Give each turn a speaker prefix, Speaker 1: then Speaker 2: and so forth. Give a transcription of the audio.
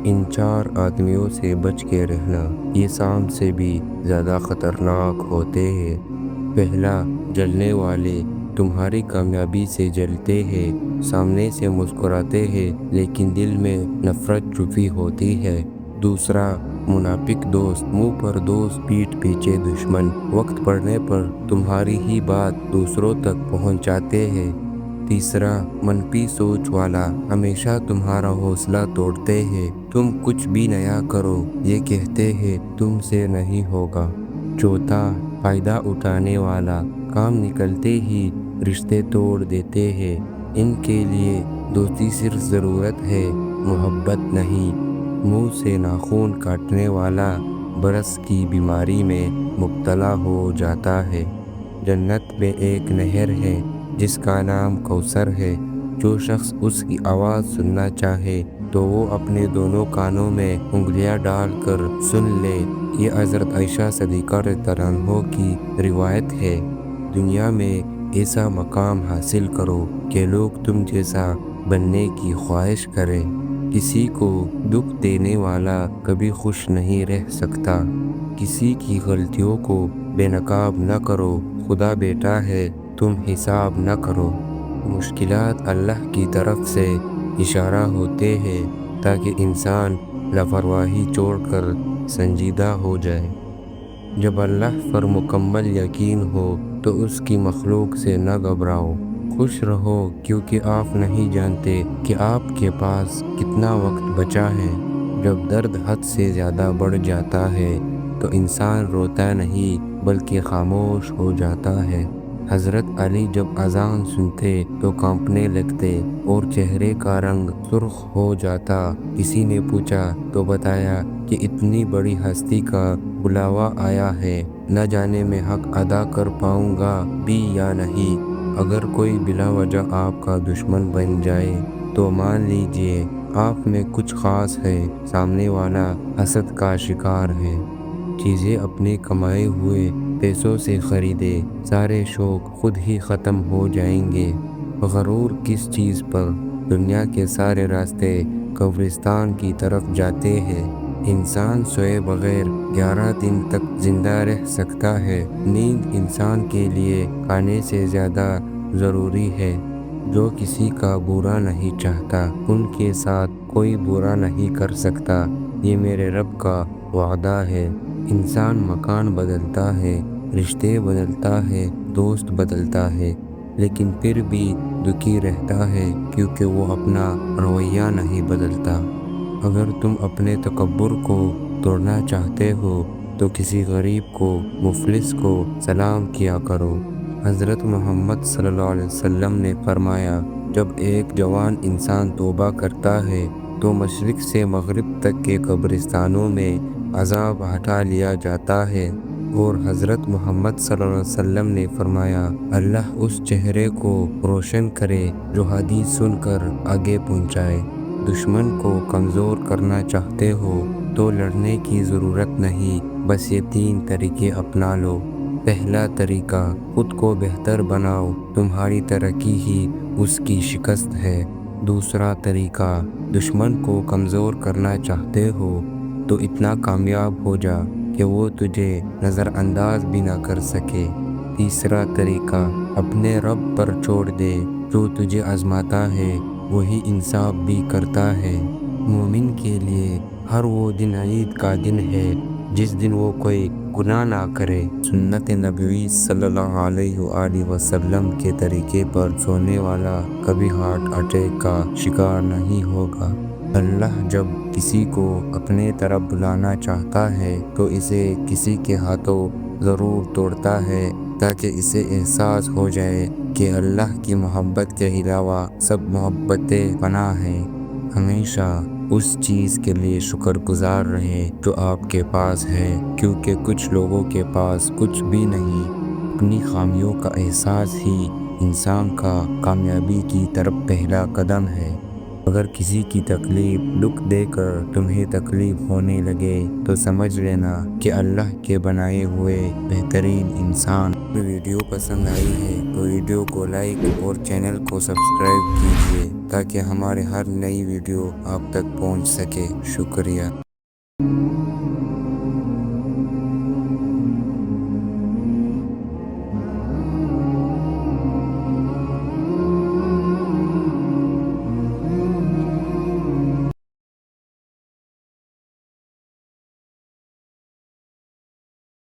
Speaker 1: ان 4 آدمیوں سے بچ کے رہنا، یہ سانپ سے بھی زیادہ خطرناک ہوتے ہیں۔ پہلا، جلنے والے تمہاری کامیابی سے جلتے ہیں، سامنے سے مسکراتے ہیں لیکن دل میں نفرت چھپی ہوتی ہے۔ دوسرا، منافق دوست، منہ پر دوست پیٹھ پیچھے دشمن، وقت پڑنے پر تمہاری ہی بات دوسروں تک پہنچاتے ہیں۔ تیسرا، منفی سوچ والا، ہمیشہ تمہارا حوصلہ توڑتے ہیں، تم کچھ بھی نیا کرو یہ کہتے ہیں تم سے نہیں ہوگا۔ چوتھا، فائدہ اٹھانے والا، کام نکلتے ہی رشتے توڑ دیتے ہیں، ان کے لیے دوستی صرف ضرورت ہے، محبت نہیں۔ منہ سے ناخن کاٹنے والا برس کی بیماری میں مبتلا ہو جاتا ہے۔ جنت میں ایک نہر ہے جس کا نام کوثر ہے، جو شخص اس کی آواز سننا چاہے تو وہ اپنے دونوں کانوں میں انگلیاں ڈال کر سن لے۔ یہ حضرت عائشہ صدیقہ رضی اللہ عنہا کی روایت ہے۔ دنیا میں ایسا مقام حاصل کرو کہ لوگ تم جیسا بننے کی خواہش کریں۔ کسی کو دکھ دینے والا کبھی خوش نہیں رہ سکتا۔ کسی کی غلطیوں کو بے نقاب نہ کرو، خدا بیٹھا ہے تم حساب نہ کرو۔ مشکلات اللہ کی طرف سے اشارہ ہوتے ہیں تاکہ انسان لاپرواہی چھوڑ کر سنجیدہ ہو جائے۔ جب اللہ پر مکمل یقین ہو تو اس کی مخلوق سے نہ گھبراؤ۔ خوش رہو کیونکہ آپ نہیں جانتے کہ آپ کے پاس کتنا وقت بچا ہے۔ جب درد حد سے زیادہ بڑھ جاتا ہے تو انسان روتا نہیں بلکہ خاموش ہو جاتا ہے۔ حضرت علی جب اذان سنتے تو کانپنے لگتے اور چہرے کا رنگ سرخ ہو جاتا۔ کسی نے پوچھا تو بتایا کہ اتنی بڑی ہستی کا بلاوا آیا ہے، نہ جانے میں حق ادا کر پاؤں گا بھی یا نہیں۔ اگر کوئی بلا وجہ آپ کا دشمن بن جائے تو مان لیجئے آپ میں کچھ خاص ہے، سامنے والا حسد کا شکار ہے۔ چیزیں اپنے کمائے ہوئے پیسوں سے خریدے، سارے شوق خود ہی ختم ہو جائیں گے۔ غرور کس چیز پر؟ دنیا کے سارے راستے قبرستان کی طرف جاتے ہیں۔ انسان سوئے بغیر 11 دن تک زندہ رہ سکتا ہے۔ نیند انسان کے لیے کھانے سے زیادہ ضروری ہے۔ جو کسی کا برا نہیں چاہتا ان کے ساتھ کوئی برا نہیں کر سکتا، یہ میرے رب کا وعدہ ہے۔ انسان مکان بدلتا ہے، رشتے بدلتا ہے، دوست بدلتا ہے، لیکن پھر بھی دکھی رہتا ہے کیونکہ وہ اپنا رویہ نہیں بدلتا۔ اگر تم اپنے تکبر کو توڑنا چاہتے ہو تو کسی غریب کو، مفلس کو سلام کیا کرو۔ حضرت محمد صلی اللہ علیہ وسلم نے فرمایا، جب ایک جوان انسان توبہ کرتا ہے تو مشرق سے مغرب تک کے قبرستانوں میں عذاب ہٹا لیا جاتا ہے۔ اور حضرت محمد صلی اللہ علیہ وسلم نے فرمایا، اللہ اس چہرے کو روشن کرے جو حدیث سن کر آگے پہنچائے۔ دشمن کو کمزور کرنا چاہتے ہو تو لڑنے کی ضرورت نہیں، بس یہ 3 طریقے اپنا لو۔ پہلا طریقہ، خود کو بہتر بناؤ، تمہاری ترقی ہی اس کی شکست ہے۔ دوسرا طریقہ، دشمن کو کمزور کرنا چاہتے ہو تو اتنا کامیاب ہو جا کہ وہ تجھے نظر انداز بھی نہ کر سکے۔ تیسرا طریقہ، اپنے رب پر چھوڑ دے، جو تجھے آزماتا ہے وہی انصاف بھی کرتا ہے۔ مومن کے لیے ہر وہ دن عید کا دن ہے جس دن وہ کوئی گناہ نہ کرے۔ سنت نبوی صلی اللہ علیہ وآلہ وسلم کے طریقے پر سونے والا کبھی ہارٹ اٹیک کا شکار نہیں ہوگا۔ اللہ جب کسی کو اپنے طرف بلانا چاہتا ہے تو اسے کسی کے ہاتھوں ضرور توڑتا ہے تاکہ اسے احساس ہو جائے کہ اللہ کی محبت کے علاوہ سب محبتیں پناہ ہیں۔ ہمیشہ اس چیز کے لیے شکر گزار رہیں جو آپ کے پاس ہے، کیونکہ کچھ لوگوں کے پاس کچھ بھی نہیں۔ اپنی خامیوں کا احساس ہی انسان کا کامیابی کی طرف پہلا قدم ہے۔ اگر کسی کی تکلیف دکھ دے کر تمہیں تکلیف ہونے لگے تو سمجھ لینا کہ اللہ کے بنائے ہوئے بہترین انسان۔ ویڈیو پسند آئی ہے تو ویڈیو کو لائک اور چینل کو سبسکرائب کیجیے تاکہ ہمارے ہر نئی ویڈیو آپ تک پہنچ سکے۔ شکریہ۔